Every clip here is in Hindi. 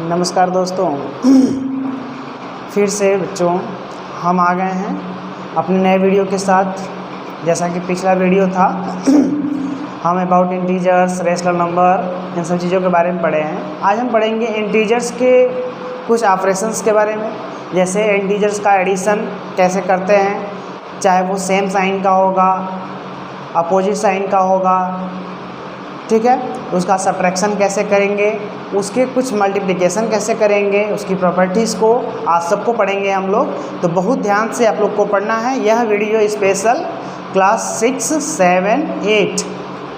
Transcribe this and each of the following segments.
नमस्कार दोस्तों, फिर से बच्चों हम आ गए हैं अपने नए वीडियो के साथ। जैसा कि पिछला वीडियो था हम अबाउट इंटीजर्स, रेशनल नंबर, इन सब चीज़ों के बारे में पढ़े हैं। आज हम पढ़ेंगे इंटीजर्स के कुछ ऑपरेशंस के बारे में। जैसे इंटीजर्स का एडिशन कैसे करते हैं, चाहे वो सेम साइन का होगा, अपोजिट साइन का होगा, ठीक है। उसका सब्ट्रैक्शन कैसे करेंगे, उसके कुछ मल्टीप्लिकेशन कैसे करेंगे, उसकी प्रॉपर्टीज़ को आज सबको पढ़ेंगे हम लोग। तो बहुत ध्यान से आप लोग को पढ़ना है। यह वीडियो स्पेशल क्लास 6, 7, 8,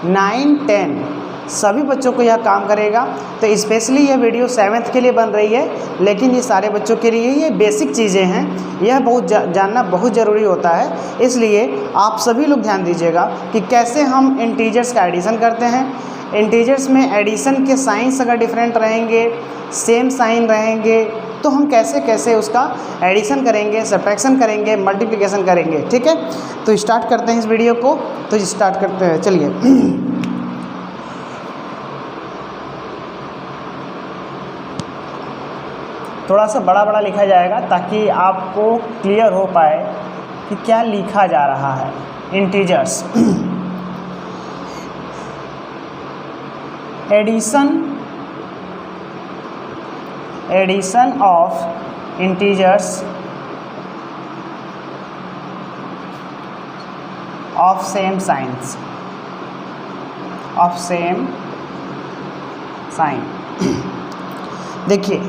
9, 10 सभी बच्चों को यह काम करेगा। तो स्पेशली यह वीडियो 7th के लिए बन रही है, लेकिन ये सारे बच्चों के लिए ये बेसिक चीज़ें हैं। यह बहुत जानना बहुत ज़रूरी होता है। इसलिए आप सभी लोग ध्यान दीजिएगा कि कैसे हम इंटीजर्स का एडिशन करते हैं। इंटीजर्स में एडिशन के साइंस अगर डिफरेंट रहेंगे, सेम साइन रहेंगे, तो हम कैसे कैसे उसका एडिशन करेंगे, सब्ट्रैक्शन करेंगे, मल्टीप्लिकेशन करेंगे, ठीक है। तो स्टार्ट करते हैं इस वीडियो को। तो स्टार्ट करते हैं, चलिए। थोड़ा सा बड़ा बड़ा लिखा जाएगा ताकि आपको क्लियर हो पाए कि क्या लिखा जा रहा है। Integers addition of integers of same science, of same sign. देखिए,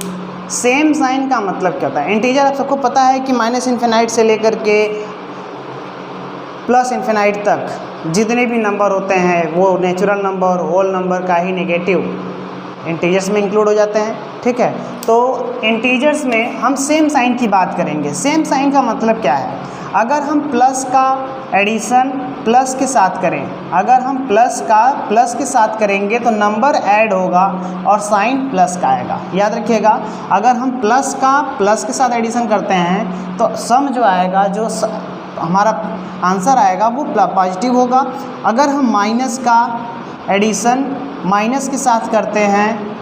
सेम साइन का मतलब क्या होता है। इंटीजर आप सबको पता है कि -∞ से लेकर के +∞ तक जितने भी नंबर होते हैं वो नेचुरल नंबर, होल नंबर का ही नेगेटिव इंटीजर्स में इंक्लूड हो जाते हैं, ठीक है। तो इंटीजर्स में हम सेम साइन की बात करेंगे। सेम साइन का मतलब क्या है, अगर हम प्लस का एडिशन प्लस के साथ करें, अगर हम प्लस का प्लस के साथ करेंगे तो नंबर ऐड होगा और साइन प्लस का आएगा। याद रखिएगा, अगर हम प्लस का प्लस के साथ एडिशन करते हैं तो सम जो आएगा, जो हमारा आंसर आएगा वो पॉजिटिव होगा। अगर हम माइनस का एडिशन माइनस के साथ करते हैं,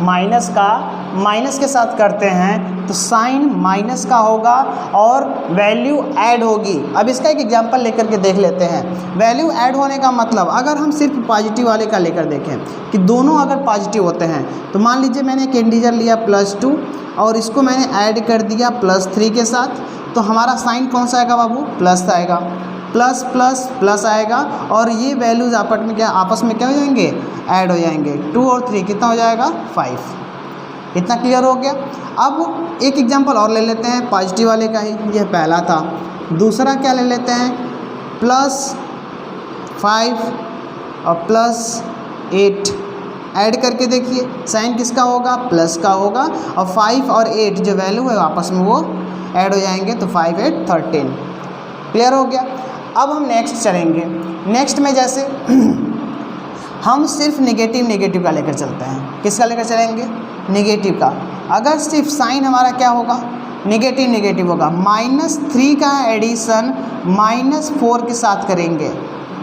माइनस का माइनस के साथ करते हैं तो साइन माइनस का होगा और वैल्यू ऐड होगी। अब इसका एक एग्जांपल लेकर के देख लेते हैं। वैल्यू ऐड होने का मतलब, अगर हम सिर्फ पॉजिटिव वाले का लेकर देखें कि दोनों अगर पॉजिटिव होते हैं, तो मान लीजिए मैंने एक इंटीजर लिया +2 और इसको मैंने ऐड कर दिया +3 के साथ, तो हमारा साइन कौन सा आएगा बाबू, प्लस आएगा। प्लस प्लस प्लस आएगा और ये वैल्यूज़ आपस में क्या हो जाएंगे, ऐड हो जाएंगे। 2 और 3 कितना हो जाएगा, 5। इतना क्लियर हो गया। अब एक एग्जांपल और ले लेते हैं पॉजिटिव वाले का ही। यह पहला था। दूसरा क्या ले लेते हैं, +5 और +8 ऐड करके देखिए साइन किसका होगा, प्लस का होगा। और 5 और 8 जो वैल्यू है आपस में वो ऐड हो जाएंगे, तो 5, 8, 13। क्लियर हो गया। अब हम नेक्स्ट चलेंगे। नेक्स्ट में जैसे हम सिर्फ नेगेटिव का लेकर चलते हैं। किसका लेकर चलेंगे, नेगेटिव का। अगर सिर्फ साइन हमारा क्या होगा, नेगेटिव होगा। -3 का एडिशन -4 के साथ करेंगे,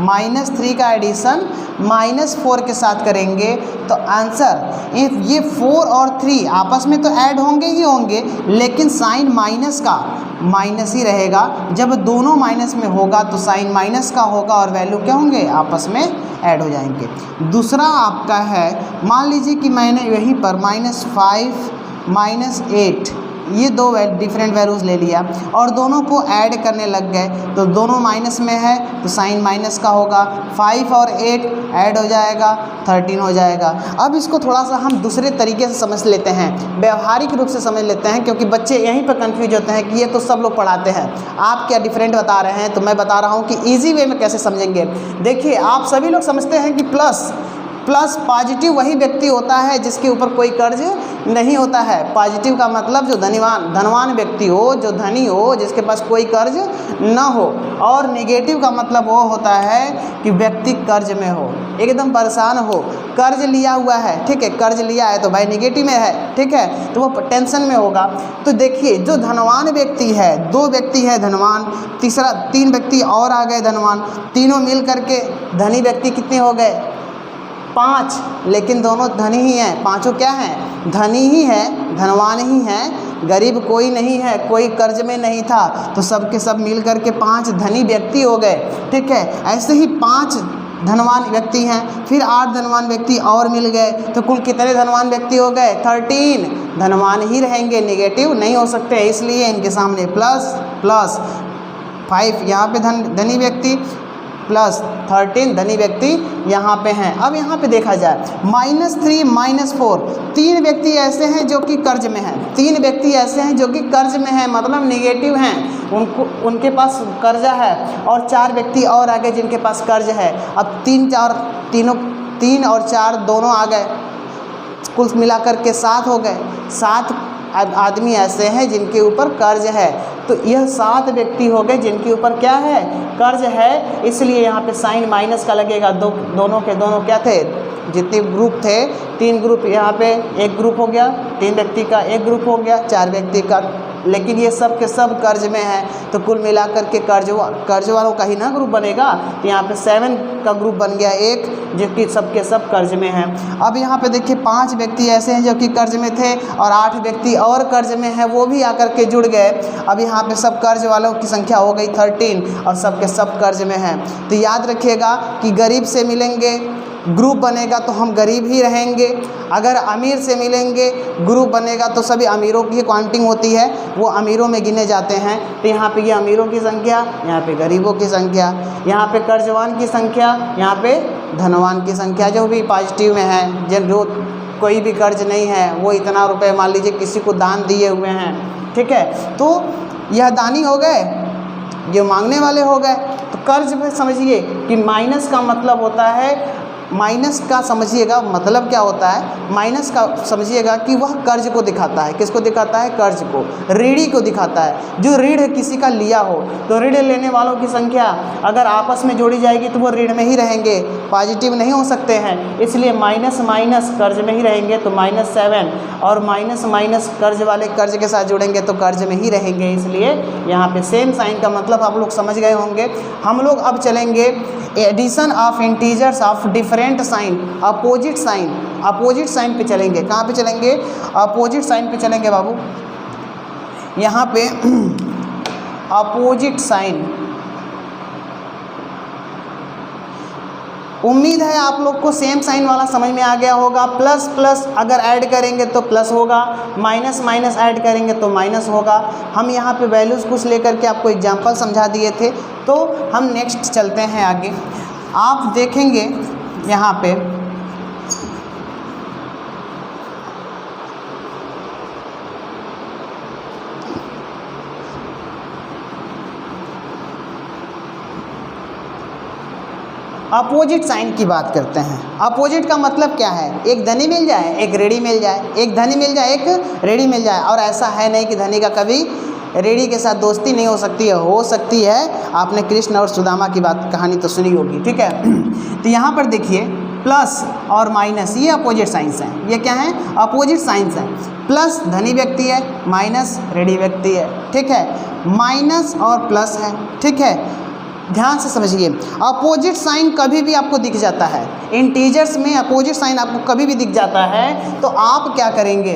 -3 का एडिशन -4 के साथ करेंगे तो आंसर, ये 4 और 3 आपस में तो ऐड होंगे ही होंगे, लेकिन साइन माइनस का माइनस ही रहेगा। जब दोनों माइनस में होगा तो साइन माइनस का होगा और वैल्यू क्या होंगे, आपस में ऐड हो जाएंगे। दूसरा आपका है, मान लीजिए कि मैंने यहीं पर -5, -8 ये दो डिफरेंट वैल्यूज़ ले लिया और दोनों को ऐड करने लग गए, तो दोनों माइनस में है तो साइन माइनस का होगा। 5 और 8 ऐड हो जाएगा, 13 हो जाएगा। अब इसको थोड़ा सा हम दूसरे तरीके से समझ लेते हैं, व्यवहारिक रूप से समझ लेते हैं, क्योंकि बच्चे यहीं पर कंफ्यूज होते हैं कि ये तो सब लोग पढ़ाते हैं, आप क्या डिफरेंट बता रहे हैं। तो मैं बता रहा हूँ कि ईजी वे में कैसे समझेंगे। देखिए, आप सभी लोग समझते हैं कि प्लस पॉजिटिव वही व्यक्ति होता है जिसके ऊपर कोई कर्ज नहीं होता है। पॉजिटिव का मतलब जो धनवान व्यक्ति हो, जो धनी हो, जिसके पास कोई कर्ज ना हो। और नेगेटिव का मतलब वो होता है कि व्यक्ति कर्ज में हो, एकदम परेशान हो, कर्ज लिया हुआ है, ठीक है, कर्ज लिया है तो भाई नेगेटिव में है, ठीक है, तो वो टेंशन में होगा। तो देखिए, जो धनवान व्यक्ति है, 2 व्यक्ति है धनवान, 3 व्यक्ति और आ गए धनवान, तीनों मिल करके धनी व्यक्ति कितने हो गए, 5, लेकिन दोनों धनी ही हैं, पांचों क्या हैं, धनी ही है, धनवान ही हैं, गरीब कोई नहीं है, कोई कर्ज में नहीं था, तो सब के सब मिल कर के 5 धनी व्यक्ति हो गए। ठीक है, ऐसे ही 5 धनवान व्यक्ति हैं, फिर 8 धनवान व्यक्ति और मिल गए, तो कुल कितने धनवान व्यक्ति हो गए, 13 धनवान ही रहेंगे, नेगेटिव नहीं हो सकते, इसलिए इनके सामने प्लस प्लस 5 यहाँ पे धनी व्यक्ति प्लस 13 धनी व्यक्ति यहाँ पे हैं। अब यहाँ पे देखा जाए -3 -4, 3 व्यक्ति ऐसे हैं जो कि कर्ज में हैं, 3 व्यक्ति ऐसे हैं जो कि कर्ज में हैं, मतलब नेगेटिव हैं, उनके पास कर्जा है, और 4 व्यक्ति और आ गए जिनके पास कर्ज है। अब 3 और 4 दोनों आ गए, कुल मिलाकर के 7 हो गए। 7 आदमी ऐसे हैं जिनके ऊपर कर्ज है, तो यह 7 व्यक्ति हो गए जिनके ऊपर क्या है, कर्ज है, इसलिए यहाँ पे साइन माइनस का लगेगा। दोनों के दोनों क्या थे, जितने ग्रुप थे 3 ग्रुप, यहाँ पे एक ग्रुप हो गया, 3 व्यक्ति का एक ग्रुप हो गया, 4 व्यक्ति का, लेकिन ये सब के सब कर्ज में है, तो कुल मिलाकर के कर्ज वालों का ही ना ग्रुप बनेगा, तो यहाँ पे 7 का ग्रुप बन गया एक, जो कि सब के सब कर्ज में है। अब यहाँ पे देखिए 5 व्यक्ति ऐसे हैं जो कि कर्ज में थे, और 8 व्यक्ति और कर्ज में है, वो भी आकर के जुड़ गए। अब यहाँ पे सब कर्ज वालों की संख्या हो गई 13, और सब के सब कर्ज में है। तो याद रखिएगा कि गरीब से मिलेंगे ग्रुप बनेगा तो हम गरीब ही रहेंगे, अगर अमीर से मिलेंगे ग्रुप बनेगा तो सभी अमीरों की काउंटिंग होती है, वो अमीरों में गिने जाते हैं। तो यहाँ पे ये अमीरों की संख्या, यहाँ पे गरीबों की संख्या, यहाँ पे कर्जवान की संख्या, यहाँ पे धनवान की संख्या, जो भी पॉजिटिव में है, जो कोई भी कर्ज नहीं है, वो इतना रुपये मान लीजिए किसी को दान दिए हुए हैं। ठीक है, तो यह दानी हो गए, ये मांगने वाले हो गए। तो कर्ज में समझिए कि माइनस का मतलब होता है, माइनस का समझिएगा मतलब क्या होता है, माइनस का समझिएगा कि वह कर्ज को दिखाता है, किसको दिखाता है, कर्ज को, ऋणी को दिखाता है। जो ऋण किसी का लिया हो, तो ऋण लेने वालों की संख्या अगर आपस में जोड़ी जाएगी तो वो ऋण में ही रहेंगे, पॉजिटिव नहीं हो सकते हैं, इसलिए माइनस माइनस कर्ज में ही रहेंगे, तो -7, और माइनस माइनस कर्ज वाले कर्ज के साथ जुड़ेंगे तो कर्ज में ही रहेंगे, इसलिए यहाँ पे सेम साइन का मतलब आप लोग समझ गए होंगे। हम लोग अब चलेंगे addition of integers of different sign, opposite sign पे चलेंगे। कहाँ पे चलेंगे, अपोजिट साइन पे चलेंगे बाबू। यहाँ पे अपोजिट साइन, उम्मीद है आप लोग को सेम साइन वाला समझ में आ गया होगा। प्लस प्लस अगर ऐड करेंगे तो प्लस होगा, माइनस माइनस ऐड करेंगे तो माइनस होगा। हम यहाँ पे वैल्यूज़ कुछ लेकर के आपको एग्जांपल समझा दिए थे, तो हम नेक्स्ट चलते हैं आगे। आप देखेंगे यहाँ पे अपोजिट साइन की बात करते हैं। अपोजिट का मतलब क्या है, एक धनी मिल जाए एक रेडी मिल जाए, एक धनी मिल जाए एक रेडी मिल जाए, और ऐसा है नहीं कि धनी का कभी रेडी के साथ दोस्ती नहीं हो सकती है। आपने कृष्ण और सुदामा की बात कहानी तो सुनी होगी, ठीक है। तो यहाँ पर देखिए प्लस और माइनस, ये अपोजिट साइंस हैं। ये क्या हैं, अपोजिट साइंस हैं। प्लस धनी व्यक्ति है, माइनस रेडी व्यक्ति है, ठीक है, माइनस और प्लस है, ठीक है। ध्यान से समझिए, अपोजिट साइन कभी भी आपको दिख जाता है, इंटीजर्स में अपोजिट साइन आपको कभी भी दिख जाता है, तो आप क्या करेंगे,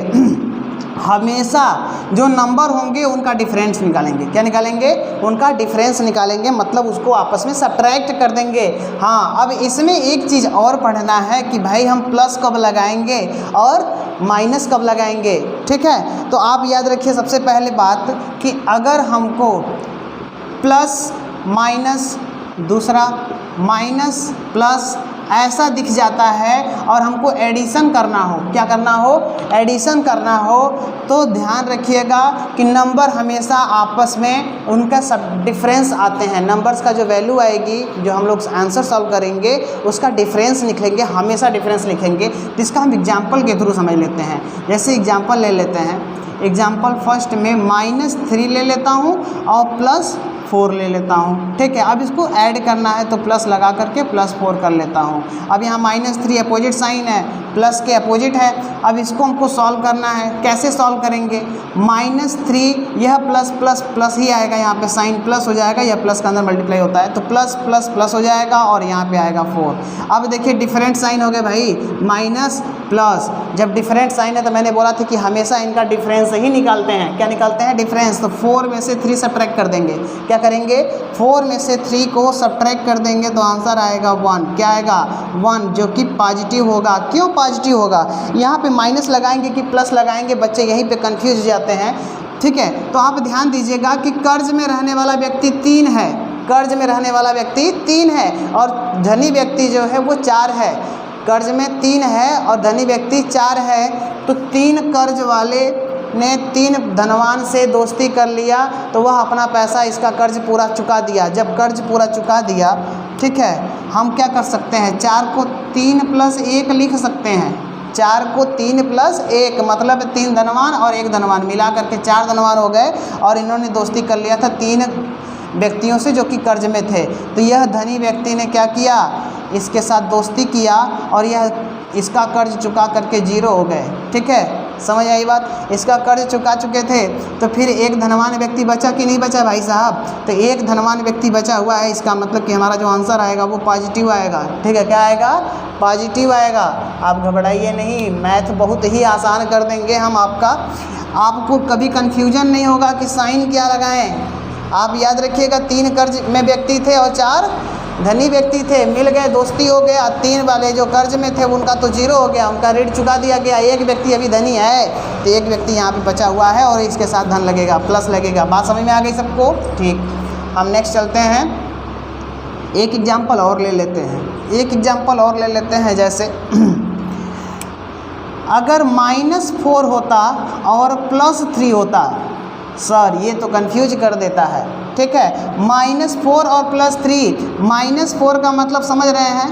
हमेशा जो नंबर होंगे उनका डिफरेंस निकालेंगे। क्या निकालेंगे, उनका डिफरेंस निकालेंगे, मतलब उसको आपस में सब्ट्रैक्ट कर देंगे। हाँ, अब इसमें एक चीज़ और पढ़ना है कि भाई हम प्लस कब लगाएंगे और माइनस कब लगाएंगे, ठीक है। तो आप याद रखिए सबसे पहले बात कि अगर हमको प्लस माइनस, दूसरा माइनस प्लस ऐसा दिख जाता है और हमको एडिशन करना हो, क्या करना हो, एडिशन करना हो, तो ध्यान रखिएगा कि नंबर हमेशा आपस में उनका सब डिफरेंस आते हैं। नंबर्स का जो वैल्यू आएगी, जो हम लोग आंसर सॉल्व करेंगे उसका डिफरेंस लिखेंगे, हमेशा डिफरेंस लिखेंगे। जिसका हम एग्जाम्पल के थ्रू समझ लेते हैं। जैसे एग्जाम्पल ले लेते हैं, एग्जाम्पल फर्स्ट में -3 ले लेता हूँ और +4 ले लेता हूँ, ठीक है। अब इसको ऐड करना है तो प्लस लगा करके +4 कर लेता हूँ। अब यहाँ -3 अपोजिट साइन है प्लस के अपोजिट है। अब इसको हमको सॉल्व करना है, कैसे सॉल्व करेंगे? -3 यह प्लस प्लस प्लस ही आएगा, यहाँ पे साइन प्लस हो जाएगा, यह प्लस के अंदर मल्टीप्लाई होता है तो प्लस प्लस प्लस हो जाएगा और यहाँ पे आएगा 4। अब देखिए डिफरेंट साइन हो गए भाई, माइनस प्लस, जब डिफरेंट साइन है तो मैंने बोला था कि हमेशा इनका डिफरेंस ही निकालते हैं। क्या निकालते हैं? डिफरेंस। तो 4 में से 3 सब्ट्रैक्ट कर देंगे। क्या करेंगे? 4 में से 3 को सब्ट्रैक्ट कर देंगे तो आंसर आएगा 1। क्या आएगा? 1, जो कि पॉजिटिव होगा। क्यों पॉजिटिव होगा? यहाँ पे माइनस लगाएंगे कि प्लस लगाएंगे, बच्चे यहीं पे कंफ्यूज हो जाते हैं। ठीक है, तो आप ध्यान दीजिएगा कि कर्ज में रहने वाला व्यक्ति 3 है, कर्ज में रहने वाला व्यक्ति 3 है और धनी व्यक्ति जो है वो 4 है। कर्ज में 3 है और धनी व्यक्ति 4 है, तो 3 कर्ज वाले ने 3 धनवान से दोस्ती कर लिया तो वह अपना पैसा, इसका कर्ज पूरा चुका दिया। जब कर्ज पूरा चुका दिया, ठीक है, हम क्या कर सकते हैं? 4 को 3 + 1 लिख सकते हैं। 4 को 3 + 1 मतलब 3 धनवान और 1 धनवान मिला करके 4 धनवान हो गए और इन्होंने दोस्ती कर लिया था 3 व्यक्तियों से जो कि कर्ज में थे। तो यह धनी व्यक्ति ने क्या किया? इसके साथ दोस्ती किया और यह इसका कर्ज चुका करके 0 हो गए। ठीक है, समझ आई बात? इसका कर्ज चुका चुके थे तो फिर 1 धनवान व्यक्ति बचा कि नहीं बचा भाई साहब? तो 1 धनवान व्यक्ति बचा हुआ है, इसका मतलब कि हमारा जो आंसर आएगा वो पॉजिटिव आएगा। ठीक है, क्या आएगा? पॉजिटिव आएगा। आप घबराइए नहीं, मैथ बहुत ही आसान कर देंगे हम आपको कभी कन्फ्यूजन नहीं होगा कि साइन क्या लगाएं। आप याद रखिएगा 3 कर्ज में व्यक्ति थे और 4 धनी व्यक्ति थे, मिल गए, दोस्ती हो गया। 3 वाले जो कर्ज में थे उनका तो 0 हो गया, उनका ऋण चुका दिया गया। 1 व्यक्ति अभी धनी है तो 1 व्यक्ति यहाँ पे बचा हुआ है और इसके साथ धन लगेगा, प्लस लगेगा। बात समझ में आ गई सबको? ठीक, हम नेक्स्ट चलते हैं। एक एग्जाम्पल और ले लेते हैं, जैसे अगर -4 होता और +3 होता। सर ये तो कंफ्यूज कर देता है। ठीक है, -4 और +3, -4 का मतलब समझ रहे हैं?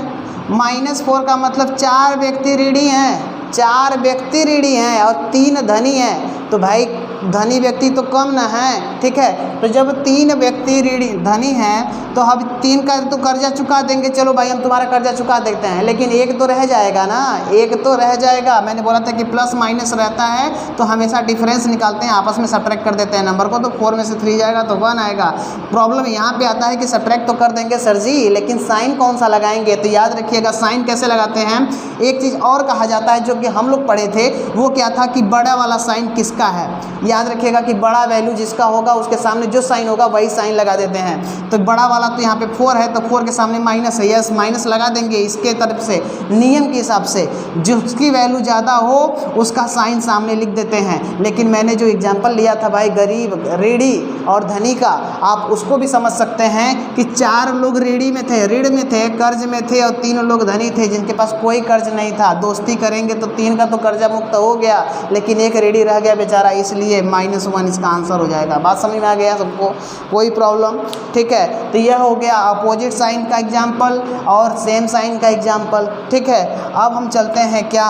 -4 का मतलब 4 व्यक्ति ऋणी हैं, 4 व्यक्ति ऋणी हैं और 3 धनी हैं। तो भाई धनी व्यक्ति तो कम ना है। ठीक है, तो जब 3 व्यक्ति ऋणी धनी हैं तो हम 3 का तो कर्जा चुका देंगे। चलो भाई हम तुम्हारा कर्जा चुका देते हैं, लेकिन 1 तो रह जाएगा ना, 1 तो रह जाएगा। मैंने बोला था कि प्लस माइनस रहता है तो हमेशा डिफरेंस निकालते हैं, आपस में सब्ट्रैक्ट कर देते हैं नंबर को। तो 4 में से 3 जाएगा तो 1 आएगा। प्रॉब्लम यहाँ पे आता है कि सब्ट्रैक्ट तो कर देंगे सर जी, लेकिन साइन कौन सा लगाएंगे? तो याद रखिएगा साइन कैसे लगाते हैं। एक चीज़ और कहा जाता है जो कि हम लोग पढ़े थे, वो क्या था कि बड़ा वाला साइन किसका है। याद रखिएगा कि बड़ा वैल्यू जिसका होगा उसके सामने जो साइन होगा वही साइन लगा देते हैं। तो बड़ा वाला तो यहाँ पे 4 है तो 4 के सामने माइनस है, यस माइनस लगा देंगे। इसके तरफ से नियम के हिसाब से जिसकी वैल्यू ज़्यादा हो उसका साइन सामने लिख देते हैं। लेकिन मैंने जो एग्जाम्पल लिया था भाई गरीब, ऋणी और धनी का, आप उसको भी समझ सकते हैं कि 4 लोग ऋणी में थे, ऋण में थे, कर्ज में थे और 3 लोग धनी थे जिनके पास कोई कर्ज नहीं था। दोस्ती करेंगे तो 3 का तो कर्जा मुक्त हो गया, लेकिन 1 ऋणी रह गया बेचारा, इसलिए -1 इसका आंसर हो जाएगा। बात समझ में आ गया सबको? कोई प्रॉब्लम? ठीक है, तो यह हो गया अपोजिट साइन का एग्जाम्पल और सेम साइन का एग्जाम्पल। ठीक है, अब हम चलते हैं क्या,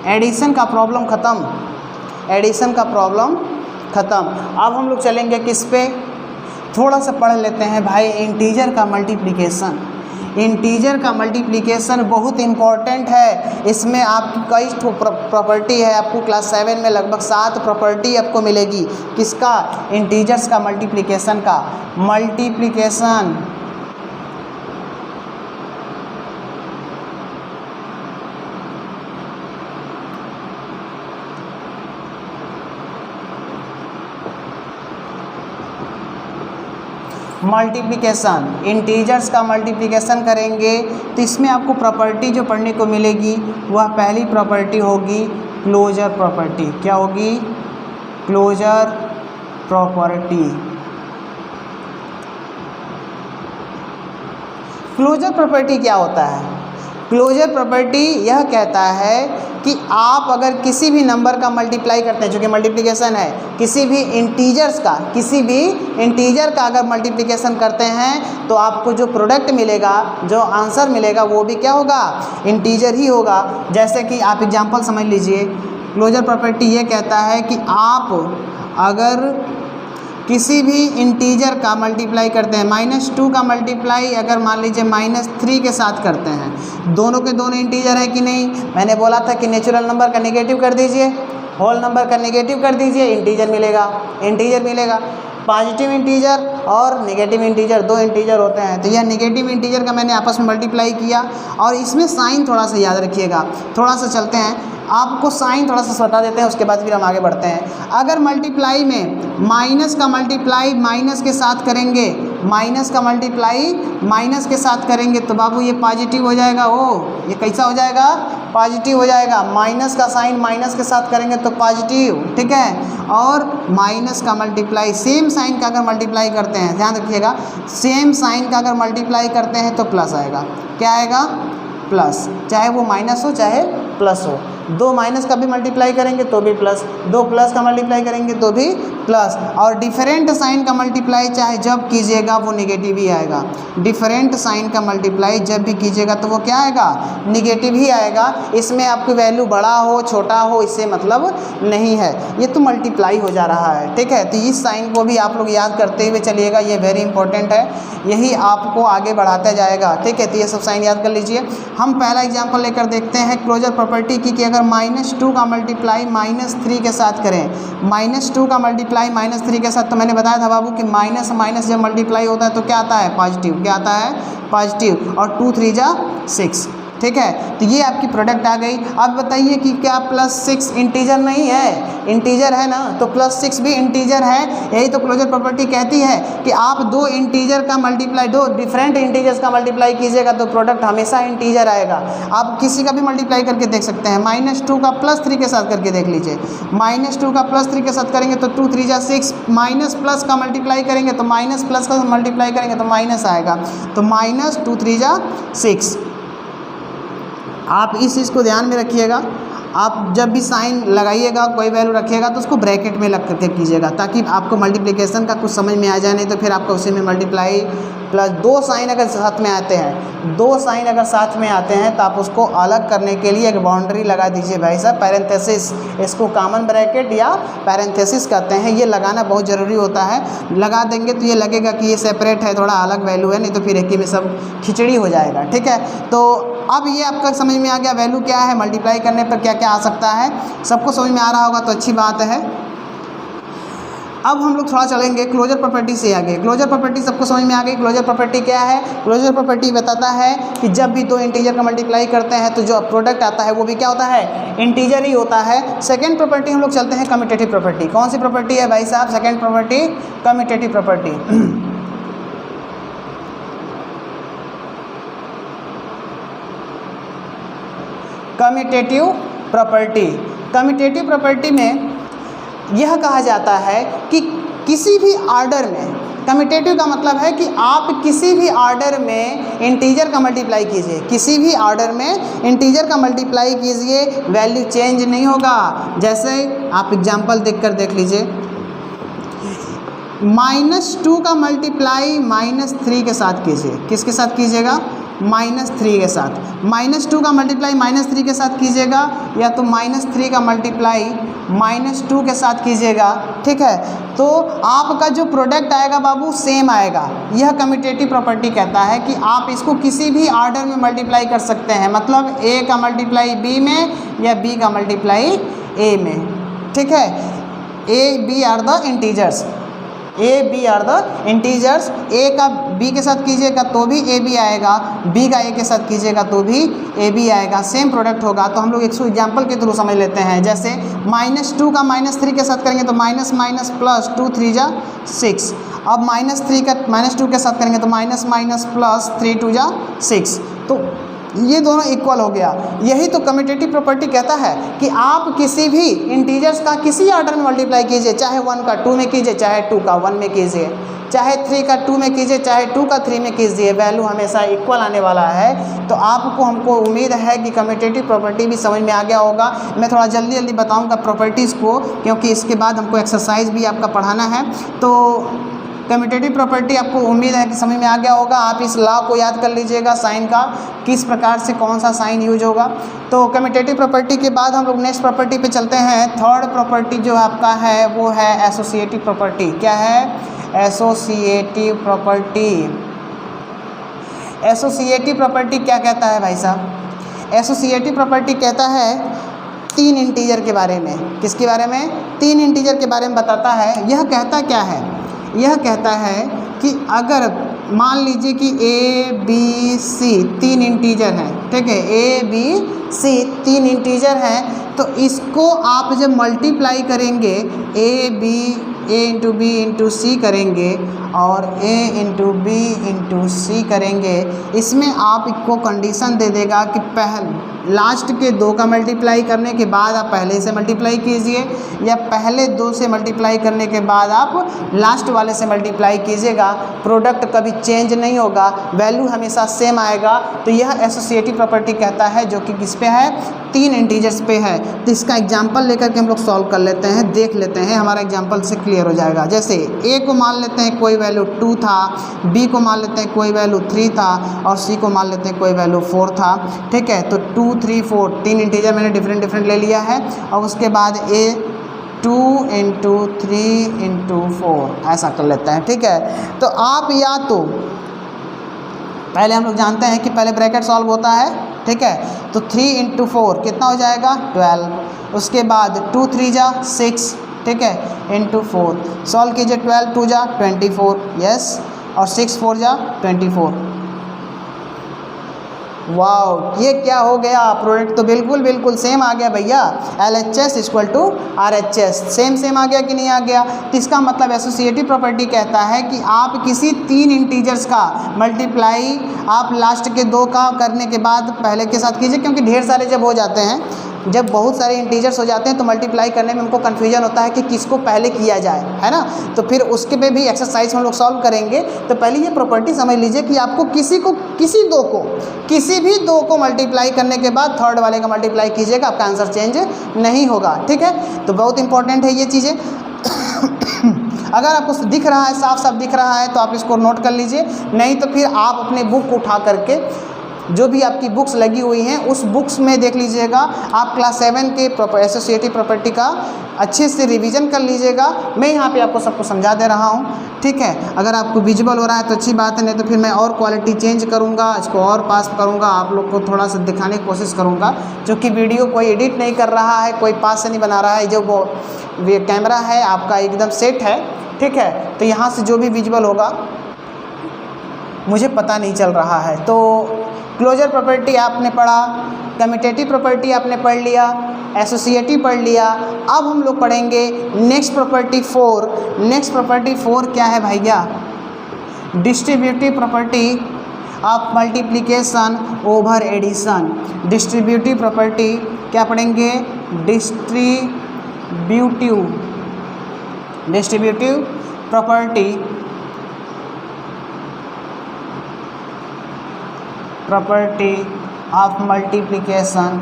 एडिशन का प्रॉब्लम ख़त्म, एडिशन का प्रॉब्लम ख़त्म। अब हम लोग चलेंगे किस पे, थोड़ा सा पढ़ लेते हैं भाई इंटीजर का मल्टीप्लिकेशन। इंटीजर का मल्टीप्लिकेशन बहुत इम्पॉर्टेंट है। इसमें आपकी कई प्रॉपर्टी है, आपको क्लास 7 में लगभग 7 प्रॉपर्टी आपको मिलेगी। किसका? इंटीजर्स का मल्टीप्लिकेशन का। मल्टीप्लिकेशन इंटीजर्स का मल्टीप्लिकेशन करेंगे तो इसमें आपको प्रॉपर्टी जो पढ़ने को मिलेगी वह पहली प्रॉपर्टी होगी क्लोजर प्रॉपर्टी। क्या होगी? Closure property. क्लोजर प्रॉपर्टी क्या होता है? क्लोजर प्रॉपर्टी यह कहता है कि आप अगर किसी भी नंबर का मल्टीप्लाई करते हैं, जो कि मल्टीप्लिकेशन है, किसी भी इंटीजर का अगर मल्टीप्लिकेशन करते हैं तो आपको जो प्रोडक्ट मिलेगा, जो आंसर मिलेगा वो भी क्या होगा? इंटीजर ही होगा। जैसे कि आप एग्जांपल समझ लीजिए, क्लोजर प्रॉपर्टी ये कहता है कि आप अगर किसी भी इंटीजर का मल्टीप्लाई करते हैं, -2 का मल्टीप्लाई अगर मान लीजिए -3 के साथ करते हैं, दोनों के दोनों इंटीजर है कि नहीं। मैंने बोला था कि नेचुरल नंबर का नेगेटिव कर दीजिए, होल नंबर का नेगेटिव कर दीजिए, इंटीजर मिलेगा, इंटीजर मिलेगा। पॉजिटिव इंटीजर और नेगेटिव इंटीजर, दो इंटीजर होते हैं, तो यह नेगेटिव इंटीजर का मैंने आपस में मल्टीप्लाई किया। और इसमें साइन थोड़ा सा याद रखिएगा, थोड़ा सा चलते हैं, आपको साइन थोड़ा सा बता देते हैं, उसके बाद फिर हम आगे बढ़ते हैं। अगर मल्टीप्लाई में माइनस का मल्टीप्लाई माइनस के साथ करेंगे, माइनस का मल्टीप्लाई माइनस के साथ करेंगे तो बाबू ये पॉजिटिव हो जाएगा। ये कैसा हो जाएगा? पॉजिटिव हो जाएगा। माइनस का साइन माइनस के साथ करेंगे तो पॉजिटिव, ठीक है। और माइनस का मल्टीप्लाई सेम साइन का अगर मल्टीप्लाई करते हैं, ध्यान रखिएगा, सेम साइन का अगर मल्टीप्लाई करते हैं तो प्लस आएगा। क्या आएगा? प्लस, चाहे वो माइनस हो चाहे प्लस हो। दो माइनस का भी मल्टीप्लाई करेंगे तो भी प्लस, दो प्लस का मल्टीप्लाई करेंगे तो भी प्लस। और डिफरेंट साइन का मल्टीप्लाई चाहे जब कीजिएगा वो निगेटिव ही आएगा। डिफरेंट साइन का मल्टीप्लाई जब भी कीजिएगा तो वो क्या आएगा? निगेटिव ही आएगा। इसमें आपकी वैल्यू बड़ा हो छोटा हो इससे मतलब नहीं है, ये तो मल्टीप्लाई हो जा रहा है, ठीक है। तो इस साइन को भी आप लोग याद करते हुए चलिएगा, ये वेरी इंपॉर्टेंट है, यही आपको आगे बढ़ाता जाएगा, ठीक है। तो ये सब साइन याद कर लीजिए। हम पहला एग्जाम्पल लेकर देखते हैं क्लोजर प्रॉपर्टी की, कि अगर -2 का मल्टीप्लाई -3 के साथ करें, -2 का मल्टीप्लाई -3 के साथ, तो मैंने बताया था बाबू कि माइनस माइनस जब मल्टीप्लाई होता है तो क्या आता है? पॉजिटिव। क्या आता है? पॉजिटिव। और 2 3 जा 6, ठीक है। तो ये आपकी प्रोडक्ट आ गई। अब बताइए कि क्या +6 इंटीजर नहीं है? इंटीजर है ना, तो +6 भी इंटीजर है। यही तो क्लोजर प्रॉपर्टी कहती है कि आप दो इंटीजर का मल्टीप्लाई, दो डिफरेंट इंटीजर्स का मल्टीप्लाई कीजिएगा तो प्रोडक्ट हमेशा इंटीजर आएगा। आप किसी का भी मल्टीप्लाई करके देख सकते हैं, -2 का +3 के साथ करके देख लीजिए। -2 का +3 के साथ करेंगे तो 2 3 जा 6, माइनस प्लस का मल्टीप्लाई करेंगे तो माइनस प्लस का मल्टीप्लाई करेंगे तो माइनस आएगा, तो -2 3 जा 6। आप इस चीज़ को ध्यान में रखिएगा। आप जब भी साइन लगाइएगा, कोई वैल्यू रखिएगा तो उसको ब्रैकेट में लग करके कीजिएगा, ताकि आपको मल्टीप्लिकेशन का कुछ समझ में आ जाए। नहीं तो फिर आपको उसी में मल्टीप्लाई प्लस दो साइन अगर साथ में आते हैं, दो साइन अगर साथ में आते हैं तो आप उसको अलग करने के लिए एक बाउंड्री लगा दीजिए भाई साहब, पैरेंथेसिस। इसको कॉमन ब्रैकेट या पैरेंथेसिस कहते हैं। ये लगाना बहुत ज़रूरी होता है। लगा देंगे तो ये लगेगा कि ये सेपरेट है, थोड़ा अलग वैल्यू है, नहीं तो फिर एक ही में सब खिचड़ी हो जाएगा, ठीक है। तो अब ये आपका समझ में आ गया वैल्यू क्या है, मल्टीप्लाई करने पर क्या क्या आ सकता है। सबको समझ में आ रहा होगा तो अच्छी बात है। अब हम लोग थोड़ा चलेंगे क्लोजर प्रॉपर्टी से आगे। क्लोजर प्रॉपर्टी सबको समझ में आ गई। क्लोजर प्रॉपर्टी क्या है? क्लोजर प्रॉपर्टी बताता है कि जब भी दो इंटीजर का मल्टीप्लाई करते हैं तो जो प्रोडक्ट आता है वो भी क्या होता है? इंटीजर ही होता है। सेकंड प्रॉपर्टी हम लोग चलते हैं कम्यूटेटिव प्रॉपर्टी। कौन सी प्रॉपर्टी है भाई साहब? Second property commutative property. Commutative property, commutative property में यह कहा जाता है कि किसी भी ऑर्डर में, कम्यूटेटिव का मतलब है कि आप किसी भी ऑर्डर में इंटीजर का मल्टीप्लाई कीजिए, किसी भी ऑर्डर में इंटीजर का मल्टीप्लाई कीजिए, वैल्यू चेंज नहीं होगा। जैसे आप एग्जांपल देखकर देख लीजिए, -2 का मल्टीप्लाई -3 के साथ कीजिए। किसके साथ कीजिएगा? -3 के साथ। -2 का मल्टीप्लाई -3 के साथ कीजिएगा, या तो -3 का मल्टीप्लाई -2 के साथ कीजिएगा, ठीक है। तो आपका जो प्रोडक्ट आएगा बाबू सेम आएगा। यह कम्यूटेटिव प्रॉपर्टी कहता है कि आप इसको किसी भी ऑर्डर में मल्टीप्लाई कर सकते हैं, मतलब A का मल्टीप्लाई B में या B का मल्टीप्लाई A में, ठीक है। A B are the integers, A B are the integers. A का B के साथ कीजिएगा तो भी A B आएगा, B का A के साथ कीजिएगा तो भी A B आएगा, सेम प्रोडक्ट होगा। तो हम लोग एक एग्जाम्पल के थ्रू समझ लेते हैं। जैसे -2 का -3 के साथ करेंगे तो माइनस माइनस प्लस, 2 3 जा 6। अब -3 का -2 के साथ करेंगे तो माइनस माइनस प्लस, 3 2 जा 6। तो ये दोनों इक्वल हो गया। यही तो कम्यूटेटिव प्रॉपर्टी कहता है कि आप किसी भी इंटीजर्स का किसी ऑर्डर में मल्टीप्लाई कीजिए, चाहे 1 का 2 में कीजिए, चाहे 2 का 1 में कीजिए, चाहे 3 का 2 में कीजिए, चाहे 2 का 3 में कीजिए, वैल्यू हमेशा इक्वल आने वाला है। तो आपको हमको उम्मीद है कि कम्यूटेटिव प्रॉपर्टी भी समझ में आ गया होगा। मैं थोड़ा जल्दी जल्दी बताऊंगा प्रॉपर्टीज़ को, क्योंकि इसके बाद हमको एक्सरसाइज भी आपका पढ़ाना है। तो कम्यूटेटिव प्रॉपर्टी आपको उम्मीद है कि समझ में आ गया होगा। आप इस लॉ को याद कर लीजिएगा, साइन का किस प्रकार से कौन सा साइन यूज होगा। तो कम्यूटेटिव प्रॉपर्टी के बाद हम लोग नेक्स्ट प्रॉपर्टी पे चलते हैं। थर्ड प्रॉपर्टी जो आपका है वो है एसोसिएटिव प्रॉपर्टी। क्या है? Associative property. एसोसिएटिव प्रॉपर्टी क्या कहता है भाई साहब? एसोसिएटिव प्रॉपर्टी कहता है 3 इंटीजर के बारे में। किसके बारे में? 3 इंटीजर के बारे में बताता है। यह कहता क्या है? यह कहता है कि अगर मान लीजिए कि ए बी सी 3 इंटीजर हैं, ठीक है, ए बी सी 3 इंटीजर हैं, तो इसको आप जब मल्टीप्लाई करेंगे ए इंटू बी इंटू सी करेंगे और ए इंटू बी इंटू सी करेंगे, इसमें आपको कंडीशन दे देगा कि लास्ट के 2 का मल्टीप्लाई करने के बाद आप पहले से मल्टीप्लाई कीजिए, या पहले 2 से मल्टीप्लाई करने के बाद आप लास्ट वाले से मल्टीप्लाई कीजिएगा। प्रोडक्ट कभी चेंज नहीं होगा, वैल्यू हमेशा सेम आएगा। तो यह एसोसिएटिव प्रॉपर्टी कहता है, जो कि किस पे है? 3 इंटीजर्स पे है। तो इसका एग्जाम्पल लेकर के हम लोग सॉल्व कर लेते हैं, देख लेते हैं, हमारा एग्जाम्पल से क्लियर हो जाएगा। जैसे ए को मान लेते हैं कोई वैल्यू 2 था, बी को मान लेते हैं कोई वैल्यू 3 था और सी को मान लेते हैं कोई वैल्यू 4 था, ठीक है। तो 2 3 4 3 इंटीजर मैंने डिफरेंट ले लिया है और उसके बाद ए 2 इंटू 3 इंटू 4 ऐसा कर लेते हैं, ठीक है। तो आप या तो पहले हम लोग जानते हैं कि पहले ब्रैकेट सॉल्व होता है, ठीक है। तो 3 इंटू 4 कितना हो जाएगा? 12। उसके बाद 2 3 जा 6, ठीक है, इंटू 4 सॉल्व कीजिए। 12 2 जा 24, यस, और 6 4 जा 24। वाह, ये क्या हो गया? प्रोडक्ट तो बिल्कुल सेम आ गया भैया। LHS equal to RHS same आ गया कि नहीं आ गया? तो इसका मतलब एसोसिएटिव प्रॉपर्टी कहता है कि आप किसी 3 इंटीजर्स का मल्टीप्लाई आप लास्ट के 2 का करने के बाद पहले के साथ कीजिए, क्योंकि ढेर सारे जब हो जाते हैं, जब बहुत सारे इंटीजर्स हो जाते हैं तो मल्टीप्लाई करने में उनको कन्फ्यूजन होता है कि किसको पहले किया जाए, है ना। तो फिर उसके पे भी एक्सरसाइज हम लोग सॉल्व करेंगे। तो पहले ये प्रॉपर्टी समझ लीजिए कि आपको किसी भी दो को मल्टीप्लाई करने के बाद थर्ड वाले का मल्टीप्लाई कीजिएगा, आपका आंसर चेंज नहीं होगा, ठीक है। तो बहुत इंपॉर्टेंट है ये चीज़ें। अगर आपको दिख रहा है, साफ दिख रहा है, तो आप इसको नोट कर लीजिए, नहीं तो फिर आप अपने बुक उठा करके जो भी आपकी बुक्स लगी हुई हैं उस बुक्स में देख लीजिएगा। आप क्लास 7 के एसोसिएटिव प्रॉपर्टी का अच्छे से रिवीजन कर लीजिएगा। मैं यहाँ पे आपको सबको समझा दे रहा हूँ, ठीक है। अगर आपको विजुअल हो रहा है तो अच्छी बात है, नहीं तो फिर मैं और क्वालिटी चेंज करूँगा, इसको और पास करूँगा, आप लोग को थोड़ा सा दिखाने की कोशिश करूँगा। क्योंकि वीडियो कोई एडिट नहीं कर रहा है, कोई पास से नहीं बना रहा है, जो वो कैमरा है आपका एकदम सेट है, ठीक है। तो यहाँ से जो भी विजुअल होगा मुझे पता नहीं चल रहा है। तो क्लोजर प्रॉपर्टी आपने पढ़ा, कम्यूटेटिव प्रॉपर्टी आपने पढ़ लिया, एसोसिएटिव पढ़ लिया। अब हम लोग पढ़ेंगे नेक्स्ट प्रॉपर्टी 4। नेक्स्ट प्रॉपर्टी 4 क्या है भैया? Distributive property of multiplication over addition. Distributive property क्या पढ़ेंगे? Distributive property of multiplication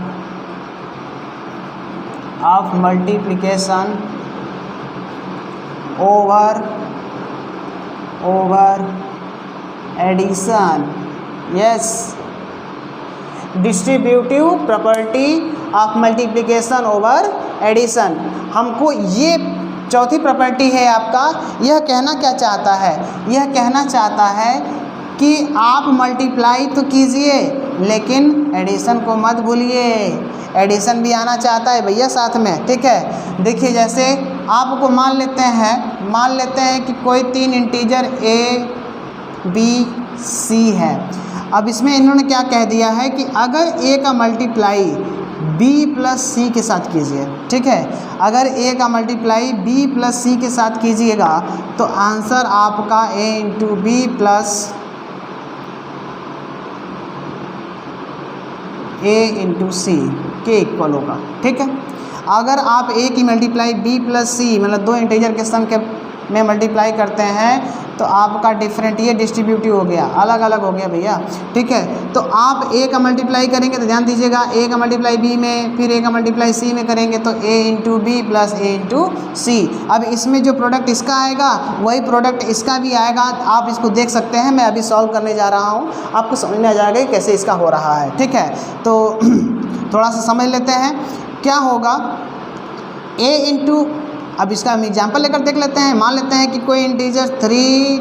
over addition. Yes, distributive property of multiplication over addition. हमको ये चौथी प्रॉपर्टी है आपका। यह कहना क्या चाहता है? यह कहना चाहता है कि आप मल्टीप्लाई तो कीजिए लेकिन एडिशन को मत भूलिए। एडिशन भी आना चाहता है भैया साथ में, ठीक है। देखिए, जैसे आपको मान लेते हैं कि कोई 3 इंटीजर A B C है। अब इसमें इन्होंने क्या कह दिया है कि अगर A का मल्टीप्लाई B प्लस C के साथ कीजिए, ठीक है। अगर A का मल्टीप्लाई B प्लस C के साथ कीजिएगा तो आंसर आपका A into B plus A into C के इक्वल होगा, ठीक है। अगर आप A की मल्टीप्लाई B प्लस C मतलब 2 इंटीजर के सम के में मल्टीप्लाई करते हैं तो आपका डिफरेंट, ये डिस्ट्रीब्यूटिव हो गया, अलग अलग हो गया भैया, ठीक है। तो आप ए का मल्टीप्लाई करेंगे तो ध्यान दीजिएगा, ए का मल्टीप्लाई बी में, फिर ए का मल्टीप्लाई सी में करेंगे तो ए इंटू बी प्लस ए इंटू सी। अब इसमें जो प्रोडक्ट इसका आएगा वही प्रोडक्ट इसका भी आएगा। आप इसको देख सकते हैं, मैं अभी सॉल्व करने जा रहा हूँ, आपको समझ में आ जाएगा कि कैसे इसका हो रहा है, ठीक है। तो थोड़ा सा समझ लेते हैं क्या होगा। a इंटू, अब इसका हम एग्जाम्पल लेकर देख लेते हैं। मान लेते हैं कि कोई इंटीजर 3,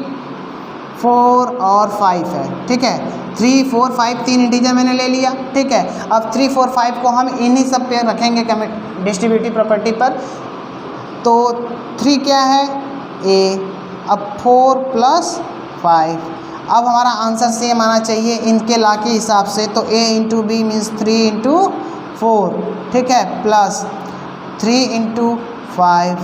4 और 5 है, ठीक है। 3, 4, 5 तीन इंटीजर मैंने ले लिया, ठीक है। अब 3, 4, 5 को हम इन्हीं सब पे रखेंगे डिस्ट्रीब्यूटिव प्रॉपर्टी पर। तो 3 क्या है a, अब 4 प्लस 5, अब हमारा आंसर सेम आना चाहिए इनके ला के हिसाब से। तो a into B means 3 into 4, ठीक है, प्लस 3 इंटू 5,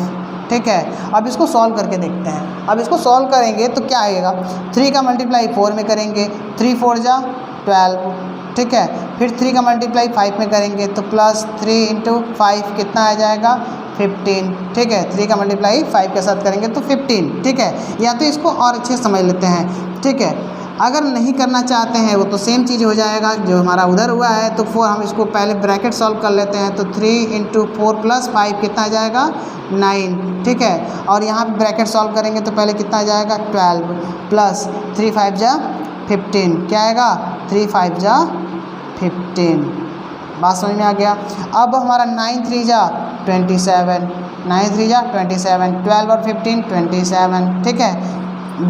ठीक है। अब इसको सॉल्व करके देखते हैं। अब इसको सॉल्व करेंगे तो क्या आएगा, 3 का मल्टीप्लाई 4 में करेंगे, 3 4 जा 12, ठीक है। फिर 3 का मल्टीप्लाई 5 में करेंगे तो प्लस 3 इंटू 5 कितना आ जाएगा 15, ठीक है। 3 का मल्टीप्लाई 5 के साथ करेंगे तो 15, ठीक है। या तो इसको और अच्छे से समझ लेते हैं, ठीक है। अगर नहीं करना चाहते हैं वो तो सेम चीज़ हो जाएगा जो हमारा उधर हुआ है। तो 4 हम इसको पहले ब्रैकेट सॉल्व कर लेते हैं। तो 3 इंटू 4 प्लस 5 कितना आ जाएगा 9, ठीक है। और यहाँ पे ब्रैकेट सॉल्व करेंगे तो पहले कितना आ जाएगा 12 प्लस 3 5 जा 15, क्या आएगा 3 5 जा 15। बात समझ में आ गया। अब हमारा 9 3 जा 27, 9 3 जा 27, 12 और 15 27, ठीक है।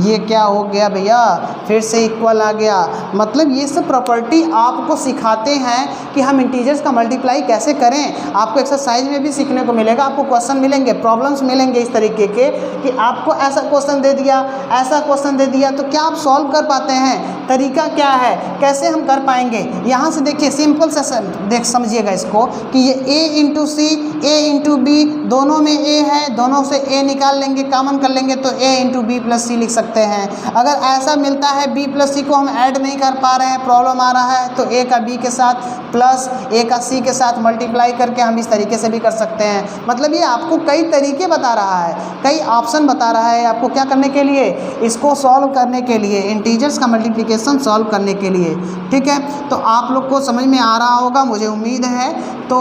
ये क्या हो गया भैया, फिर से इक्वल आ गया। मतलब ये सब प्रॉपर्टी आपको सिखाते हैं कि हम इंटीजर्स का मल्टीप्लाई कैसे करें। आपको एक्सरसाइज में भी सीखने को मिलेगा, आपको क्वेश्चन मिलेंगे, प्रॉब्लम्स मिलेंगे इस तरीके के कि आपको ऐसा क्वेश्चन दे दिया, ऐसा क्वेश्चन दे दिया, तो क्या आप सॉल्व कर पाते हैं, तरीका क्या है, कैसे हम कर पाएंगे। यहाँ से देखिए सिंपल सा देख समझिएगा इसको कि ये a into C, a into B, दोनों में a है, दोनों से a निकाल लेंगे, कॉमन कर लेंगे तो a इंटू बी प्लस सी लिख सकते हैं। अगर ऐसा मिलता है b प्लस सी को हम ऐड नहीं कर पा रहे हैं, प्रॉब्लम आ रहा है, तो a का b के साथ प्लस a का c के साथ मल्टीप्लाई करके हम इस तरीके से भी कर सकते हैं। मतलब ये आपको कई तरीके बता रहा है, कई ऑप्शन बता रहा है आपको क्या करने के लिए, इसको सॉल्व करने के लिए, इंटीजर्स का मल्टीप्लिकेशन सॉल्व करने के लिए, ठीक है। तो आप लोग को समझ में आ रहा होगा मुझे उम्मीद है। तो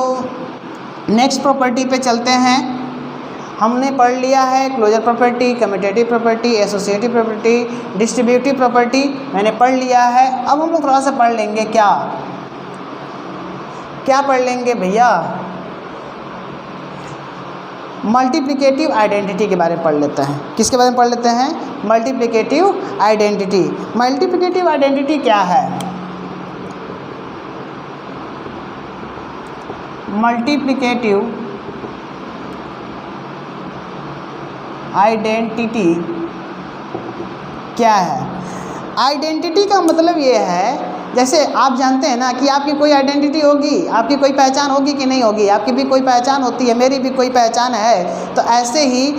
नेक्स्ट प्रॉपर्टी पे चलते हैं। हमने पढ़ लिया है closure property, commutative property, associative property, distributive property मैंने पढ़ लिया है। अब हम लोग थोड़ा सा पढ़ लेंगे, क्या क्या पढ़ लेंगे भैया, मल्टीप्लिकेटिव आइडेंटिटी के बारे में पढ़ लेते हैं। किसके बारे में पढ़ लेते हैं, मल्टीप्लिकेटिव आइडेंटिटी। मल्टीप्लिकेटिव आइडेंटिटी क्या है, मल्टीप्लिकेटिव आइडेंटिटी क्या है। आइडेंटिटी का मतलब ये है, जैसे आप जानते हैं ना कि आपकी कोई आइडेंटिटी होगी, आपकी कोई पहचान होगी कि नहीं होगी, आपकी भी कोई पहचान होती है, मेरी भी कोई पहचान है। तो ऐसे ही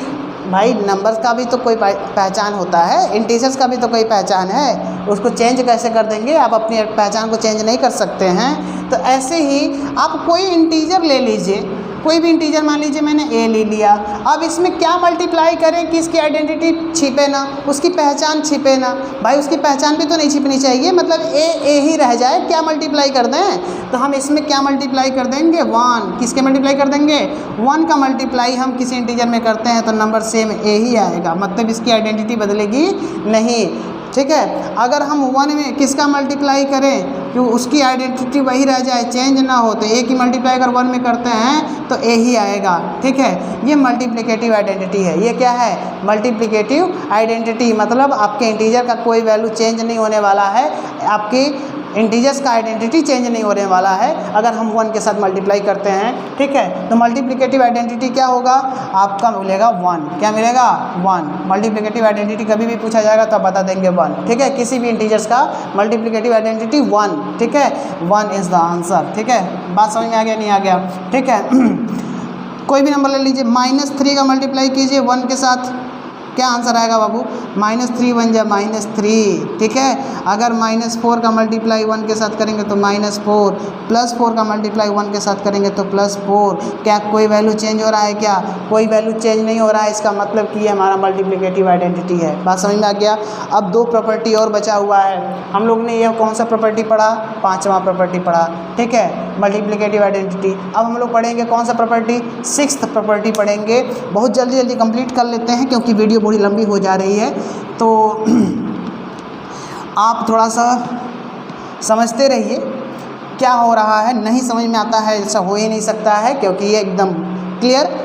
भाई नंबर्स का भी तो कोई पहचान होता है, इंटीजर्स का भी तो कोई पहचान है, उसको चेंज कैसे कर देंगे, आप अपनी पहचान को चेंज नहीं कर सकते हैं। तो ऐसे ही आप कोई इंटीजर ले लीजिए, कोई भी इंटीजर मान लीजिए मैंने a ले लिया, अब इसमें क्या मल्टीप्लाई करें कि इसकी आइडेंटिटी छिपे ना, उसकी पहचान छिपे ना। भाई उसकी पहचान भी तो नहीं छिपनी चाहिए, मतलब a ही रह जाए, क्या मल्टीप्लाई कर दें। तो हम इसमें क्या मल्टीप्लाई कर देंगे 1, किसके मल्टीप्लाई कर देंगे 1 का मल्टीप्लाई हम किसी इंटीजर में करते हैं तो नंबर सेम a ही आएगा, मतलब इसकी आइडेंटिटी बदलेगी नहीं, ठीक है। अगर हम 1 में किसका मल्टीप्लाई करें कि उसकी आइडेंटिटी वही रह जाए, चेंज ना हो, तो a की मल्टीप्लाई अगर 1 में करते हैं तो a ही आएगा, ठीक है। ये मल्टीप्लिकेटिव आइडेंटिटी है। ये क्या है, मल्टीप्लिकेटिव आइडेंटिटी, मतलब आपके इंटीजर का कोई वैल्यू चेंज नहीं होने वाला है, आपकी इंटीजर्स का आइडेंटिटी चेंज नहीं होने वाला है अगर हम 1 के साथ मल्टीप्लाई करते हैं, ठीक है। तो मल्टीप्लिकेटिव आइडेंटिटी क्या होगा, आपका मिलेगा 1, क्या मिलेगा 1। मल्टीप्लिकेटिव आइडेंटिटी कभी भी पूछा जाएगा तो आप बता देंगे 1, ठीक है। किसी भी इंटीजर्स का मल्टीप्लिकेटिव आइडेंटिटी 1, ठीक है, 1 इज़ द आंसर, ठीक है। बात समझ में आ गया नहीं आ गया, ठीक है। कोई भी नंबर ले लीजिए, -3 का मल्टीप्लाई कीजिए 1 के साथ, क्या आंसर आएगा बाबू, -3 बन जाए -3, ठीक है। अगर -4 का मल्टीप्लाई 1 के साथ करेंगे तो -4, +4 का मल्टीप्लाई 1 के साथ करेंगे तो +4। क्या कोई वैल्यू चेंज हो रहा है? क्या कोई वैल्यू चेंज नहीं हो रहा है। इसका मतलब कि ये हमारा मल्टीप्लिकेटिव आइडेंटिटी है। बात समझ में आ गया। अब 2 प्रॉपर्टी और बचा हुआ है। हम लोग ने यह कौन सा प्रॉपर्टी पढ़ा? 5वां प्रॉपर्टी पढ़ा, ठीक है, मल्टीप्लिकेटिव आइडेंटिटी। अब हम लोग पढ़ेंगे कौन सा प्रॉपर्टी? 6th प्रॉपर्टी पढ़ेंगे। बहुत जल्दी जल्दी कंप्लीट कर लेते हैं क्योंकि वीडियो बड़ी लंबी हो जा रही है, तो आप थोड़ा सा समझते रहिए क्या हो रहा है। नहीं समझ में आता है ऐसा हो ही नहीं सकता है, क्योंकि ये एकदम क्लियर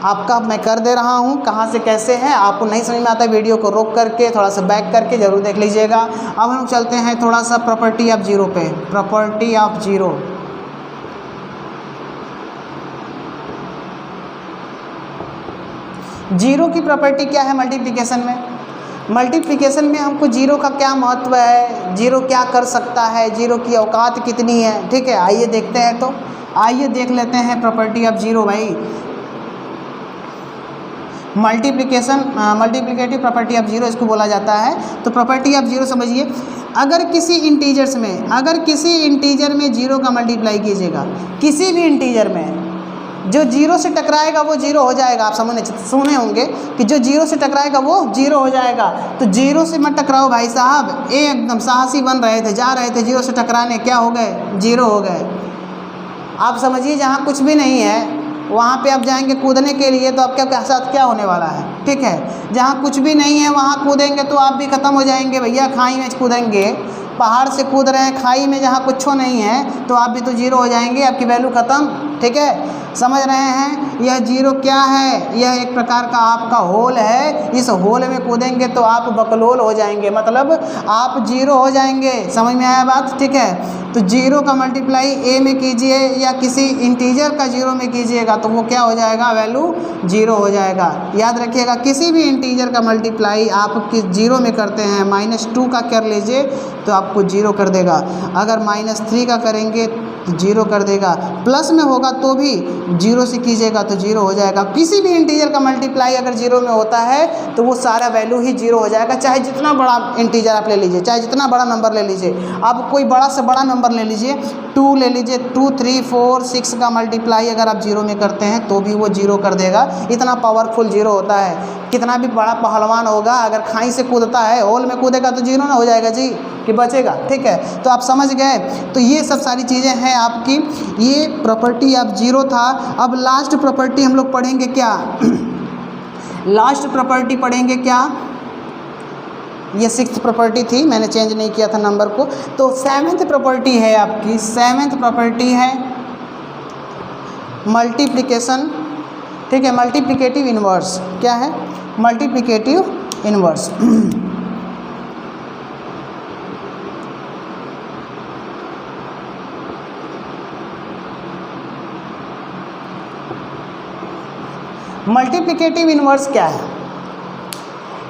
आपका मैं कर दे रहा हूँ कहाँ से कैसे है। आपको नहीं समझ में आता है, वीडियो को रोक करके थोड़ा सा बैक करके ज़रूर देख लीजिएगा। अब हम चलते हैं थोड़ा सा प्रॉपर्टी ऑफ जीरो पे। प्रॉपर्टी ऑफ जीरो, जीरो की प्रॉपर्टी क्या है मल्टीप्लिकेशन में? मल्टीप्लिकेशन में हमको जीरो का क्या महत्व है, जीरो क्या कर सकता है, जीरो की औकात कितनी है, ठीक है। आइए देखते हैं, तो आइए देख लेते हैं प्रॉपर्टी ऑफ जीरो। भाई मल्टीप्लिकेटिव प्रॉपर्टी ऑफ जीरो इसको बोला जाता है। तो प्रॉपर्टी ऑफ जीरो समझिए, अगर किसी इंटीजर में जीरो का मल्टीप्लाई कीजिएगा, किसी भी इंटीजर में, जो जीरो से टकराएगा वो जीरो हो जाएगा। आप सुने होंगे कि जो जीरो से टकराएगा वो जीरो हो जाएगा। तो जीरो से मत टकराओ भाई साहब, एकदम साहसी बन रहे थे, जा रहे थे जीरो से टकराने, क्या हो गए? जीरो हो गए। आप समझिए जहाँ कुछ भी नहीं है वहाँ पे आप जाएंगे कूदने के लिए, तो आपके साथ क्या होने वाला है, ठीक है। जहाँ कुछ भी नहीं है वहाँ कूदेंगे तो आप भी ख़त्म हो जाएंगे भैया। खाई में कूदेंगे, पहाड़ से कूद रहे हैं खाई में जहाँ कुछ नहीं है, तो आप भी तो जीरो हो जाएंगे, आपकी वैल्यू ख़त्म, ठीक है। समझ रहे हैं? यह जीरो क्या है? यह एक प्रकार का आपका होल है। इस होल में कूदेंगे तो आप बकलोल हो जाएंगे, मतलब आप जीरो हो जाएंगे। समझ में आया बात, ठीक है। तो जीरो का मल्टीप्लाई ए में कीजिए या किसी इंटीजर का जीरो में कीजिएगा तो वो क्या हो जाएगा? वैल्यू जीरो हो जाएगा। याद रखिएगा, किसी भी इंटीजर का मल्टीप्लाई आप किस जीरो में करते हैं, -2 का कर लीजिए तो आपको जीरो कर देगा। अगर -3 का करेंगे तो जीरो कर देगा। प्लस में होगा तो भी जीरो से कीजिएगा तो जीरो हो जाएगा। किसी भी इंटीजर का मल्टीप्लाई अगर जीरो में होता है तो वो सारा वैल्यू ही जीरो हो जाएगा। चाहे जितना बड़ा इंटीजर आप ले लीजिए, चाहे जितना बड़ा नंबर ले लीजिए, आप कोई बड़ा से बड़ा नंबर ले लीजिए, 2 ले लीजिए, 2, 3, 4, 6 का मल्टीप्लाई अगर आप जीरो में करते हैं तो भी वो जीरो कर देगा। इतना पावरफुल जीरो होता है। कितना भी बड़ा पहलवान होगा, अगर खाई से कूदता है, होल में कूदेगा तो जीरो ना हो जाएगा जी, कि बचेगा, ठीक है। तो आप समझ गए। तो ये सब सारी चीज़ें हैं आपकी, ये प्रॉपर्टी ऑफ जीरो था। अब लास्ट प्रॉपर्टी हम लोग पढ़ेंगे क्या? लास्ट प्रॉपर्टी पढ़ेंगे क्या? ये 6th प्रॉपर्टी थी, मैंने चेंज नहीं किया था नंबर को। तो 7th प्रॉपर्टी है आपकी, 7th प्रॉपर्टी है मल्टीप्लिकेशन, ठीक है, मल्टीप्लिकेटिव इन्वर्स। क्या है? Multiplicative inverse. मल्टीप्लिकेटिव इन्वर्स क्या है?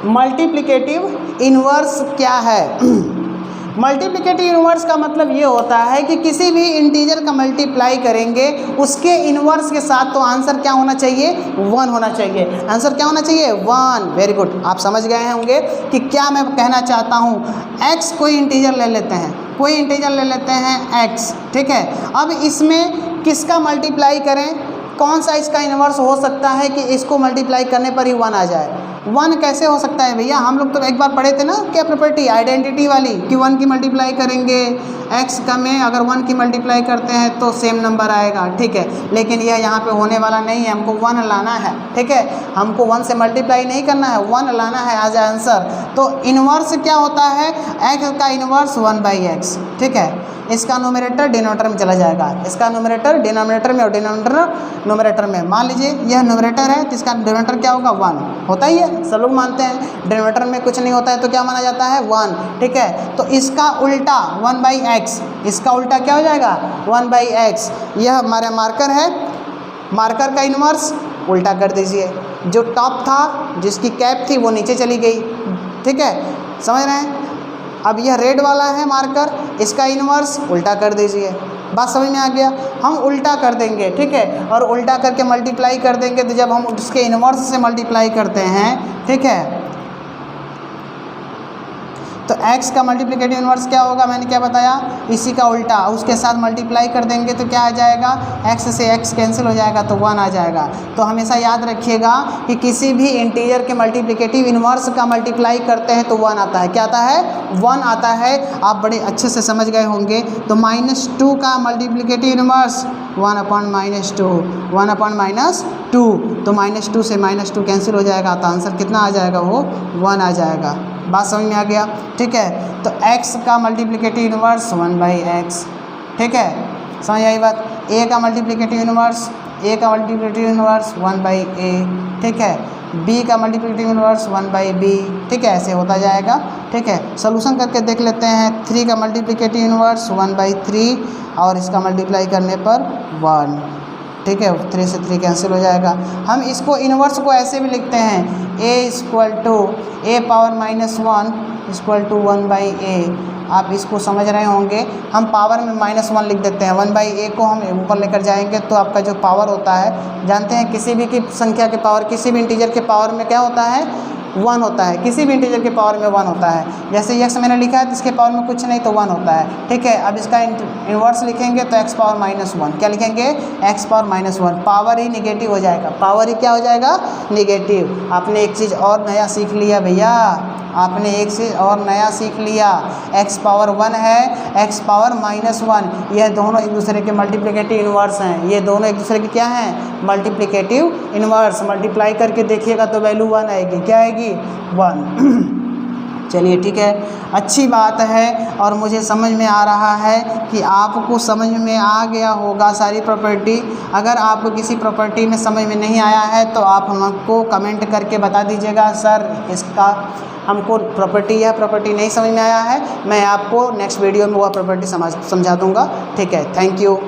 मल्टीप्लिकेटिव इन्वर्स क्या है? मल्टीप्लिकेटिव इन्वर्स का मतलब ये होता है कि किसी भी इंटीजर का मल्टीप्लाई करेंगे उसके इन्वर्स के साथ तो आंसर क्या होना चाहिए? 1 होना चाहिए। आंसर क्या होना चाहिए? 1। Very good. आप समझ गए होंगे कि क्या मैं कहना चाहता हूँ। x कोई इंटीजर ले लेते हैं, कोई इंटीजर ले लेते हैं x, ठीक है। अब इसमें किसका मल्टीप्लाई करें? कौन सा इसका इन्वर्स हो सकता है कि इसको मल्टीप्लाई करने पर ही 1 आ जाए? 1 कैसे हो सकता है भैया? हम लोग तो एक बार पढ़े थे ना क्या प्रॉपर्टी, आइडेंटिटी वाली, कि 1 की मल्टीप्लाई करेंगे x का में अगर 1 की मल्टीप्लाई करते हैं तो सेम नंबर आएगा, ठीक है। लेकिन यह यहाँ पे होने वाला नहीं है, हमको 1 लाना है, ठीक है। हमको 1 से मल्टीप्लाई नहीं करना है, 1 लाना है एज आंसर। तो इन्वर्स क्या होता है? x का इन्वर्स 1/x, ठीक है। इसका नोमिनेटर डिनोमिनेटर में चला जाएगा, इसका नोमिनेटर डिनोमिनेटर में और डिनोमिनेटर नोमिनेटर में। मान लीजिए यह नोमिनेटर है तो इसका डिनोमिनेटर क्या होगा? 1 होता ही है, सब लोग मानते हैं। डिनोमिनेटर में कुछ नहीं होता है तो क्या माना जाता है? 1, ठीक है। तो इसका उल्टा 1/x, इसका उल्टा क्या हो जाएगा? 1/x। यह हमारा मार्कर है, मार्कर का इन्वर्स उल्टा कर दीजिए। जो टॉप था, जिसकी कैप थी, वो नीचे चली गई, ठीक है। समझ रहे हैं? अब यह रेड वाला है मार्कर, इसका इन्वर्स उल्टा कर दीजिए। बात समझ में आ गया? हम उल्टा कर देंगे, ठीक है, और उल्टा करके मल्टीप्लाई कर देंगे। तो जब हम उसके इन्वर्स से मल्टीप्लाई करते हैं, ठीक है, तो x का मल्टीप्लिकेटिव इन्वर्स क्या होगा, मैंने क्या बताया, इसी का उल्टा, उसके साथ मल्टीप्लाई कर देंगे तो क्या आ जाएगा, x से x कैंसिल हो जाएगा तो 1 आ जाएगा। तो हमेशा याद रखिएगा कि किसी भी इंटीजर के मल्टीप्लिकेटिव इन्वर्स का मल्टीप्लाई करते हैं तो 1 आता है। क्या आता है, 1 आता है। आप बड़े अच्छे से समझ गए होंगे। तो -2 का मल्टीप्लिकेटिव इन्वर्स 1/-2, 1/-2, तो -2 से -2 कैंसिल हो जाएगा तो आंसर कितना आ जाएगा, वो 1 आ जाएगा। बात समझ में आ गया, ठीक है। तो x का मल्टीप्लिकेटिव इन्वर्स 1/x, ठीक है, समझ आई बात। a का मल्टीप्लिकेटिव इन्वर्स 1/a, ठीक है। b का मल्टीप्लिकेटिव इन्वर्स 1/b, ठीक है, ऐसे होता जाएगा, ठीक है। सॉल्यूशन करके देख लेते हैं। 3 का मल्टीप्लिकेटिव इन्वर्स 1/3 और इसका मल्टीप्लाई करने पर 1, ठीक है, 3 से 3 कैंसिल हो जाएगा। हम इसको इन्वर्स को ऐसे भी लिखते हैं, a = a⁻1 = 1/a। आप इसको समझ रहे होंगे। हम पावर में -1 लिख देते हैं, 1/a को हम ऊपर लेकर जाएंगे तो आपका जो पावर होता है, जानते हैं किसी भी की संख्या के पावर, किसी भी इंटीजर के पावर में क्या होता है, 1 होता है। किसी भी इंटीजर के पावर में 1 होता है। जैसे x मैंने लिखा है तो इसके पावर में कुछ नहीं तो 1 होता है, ठीक है। अब इसका इन्वर्स लिखेंगे तो x⁻−1, क्या लिखेंगे, x⁻−1। पावर ही निगेटिव हो जाएगा, पावर ही क्या हो जाएगा, निगेटिव। आपने एक चीज़ और नया सीख लिया भैया, आपने एक चीज़ और नया सीख लिया। x पावर 1 है, x पावर -1, यह दोनों एक दूसरे के मल्टीप्लिकेटिव इन्वर्स हैं। ये दोनों एक दूसरे के क्या हैं, मल्टीप्लिकेटिव इन्वर्स। मल्टीप्लाई करके देखिएगा तो वैल्यू 1 आएगी, क्या आएगी, 1। चलिए ठीक है, अच्छी बात है। और मुझे समझ में आ रहा है कि आपको समझ में आ गया होगा सारी प्रॉपर्टी। अगर आपको किसी प्रॉपर्टी में समझ में नहीं आया है तो आप हमको कमेंट करके बता दीजिएगा, सर इसका हमको यह प्रॉपर्टी नहीं समझ में आया है, मैं आपको नेक्स्ट वीडियो में वह प्रॉपर्टी समझा दूँगा, ठीक है। Thank you.